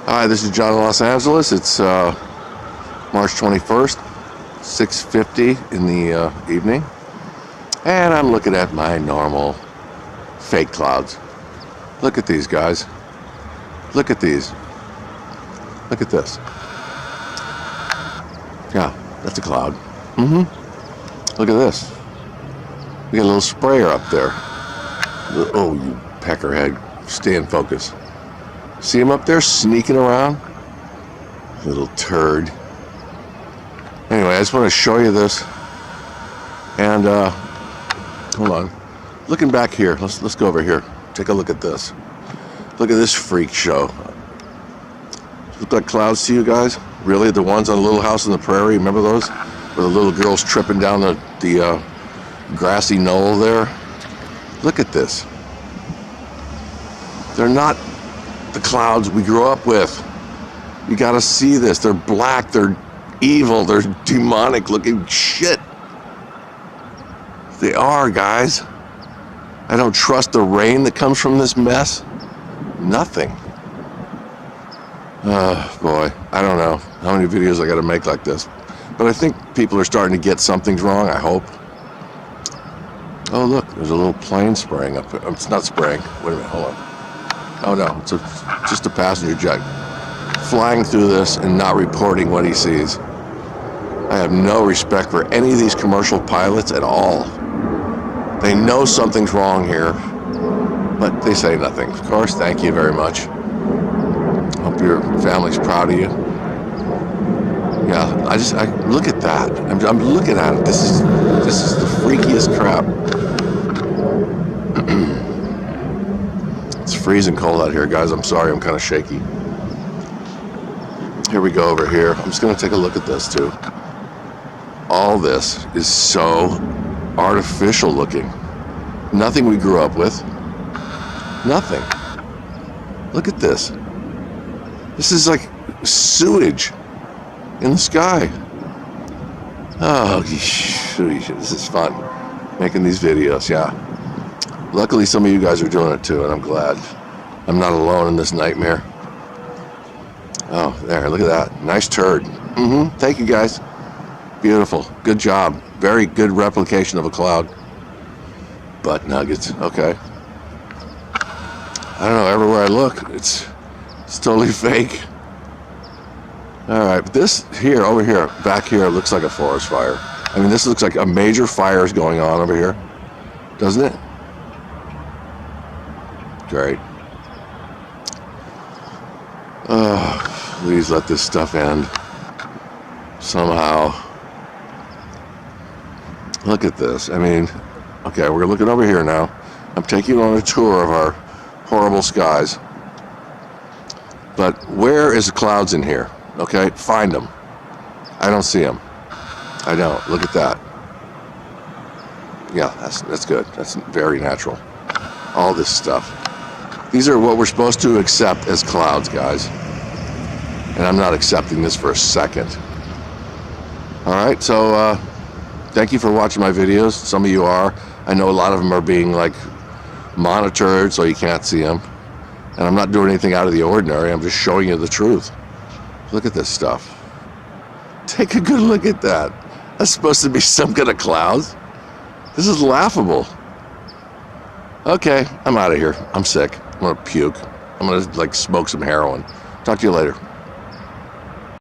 Hi, this is John in Los Angeles. It's March 21st, 6:50 in the evening, and I'm looking at my normal fake clouds. Look at these, guys. Look at these. Look at this. Yeah, that's a cloud. Look at this. We got a little sprayer up there. Oh, you peckerhead. Stay in focus. See him up there sneaking around? Little turd. Anyway, I just want to show you this. And hold on. Looking back here, let's go over here. Take a look at this. Look at this freak show. Look like clouds to you guys? Really? The ones on Little House on the Prairie? Remember those? Where the little girl's tripping down the grassy knoll there? Look at this. They're not the clouds we grew up with. You gotta see this. They're black, they're evil, they're demonic looking shit. They are, guys. I don't trust the rain that comes from this mess. Nothing. Boy, I don't know how many videos I gotta make like this. But I think people are starting to get something's wrong, I hope. Oh look, there's a little plane spraying up there. It's not spraying. Wait a minute, hold on. Oh no, it's just a passenger jet flying through this and not reporting what he sees. I have no respect for any of these commercial pilots at all. They know something's wrong here, but they say nothing. Of course, thank you very much. Hope your family's proud of you. Yeah, I look at that. I'm looking at it. This is the freakiest crap. It's freezing cold out here, guys. I'm sorry, I'm kind of shaky. Here we go over here. I'm just going to take a look at this, too. All this is so artificial looking. Nothing we grew up with. Nothing. Look at this. This is like sewage in the sky. Oh, this is fun. Making these videos, yeah. Luckily, some of you guys are doing it too, and I'm glad. I'm not alone in this nightmare. Oh, there, look at that. Nice turd. Thank you, guys. Beautiful. Good job. Very good replication of a cloud. Butt nuggets. Okay. I don't know, everywhere I look, it's totally fake. All right, but this here, over here, back here, looks like a forest fire. I mean, this looks like a major fire is going on over here, doesn't it? Great. Please let this stuff end somehow. Look at this. I mean, okay, we're looking over here now. I'm taking you on a tour of our horrible skies. But where is the clouds in here? Okay, find them. I don't see them. I don't. Look at that. Yeah, that's good. That's very natural. All this stuff. These are what we're supposed to accept as clouds, guys. And I'm not accepting this for a second. All right, so thank you for watching my videos. Some of you are. I know a lot of them are being like monitored so you can't see them. And I'm not doing anything out of the ordinary. I'm just showing you the truth. Look at this stuff. Take a good look at that. That's supposed to be some kind of clouds. This is laughable. Okay, I'm out of here. I'm sick. I'm gonna puke. I'm gonna like smoke some heroin. Talk to you later.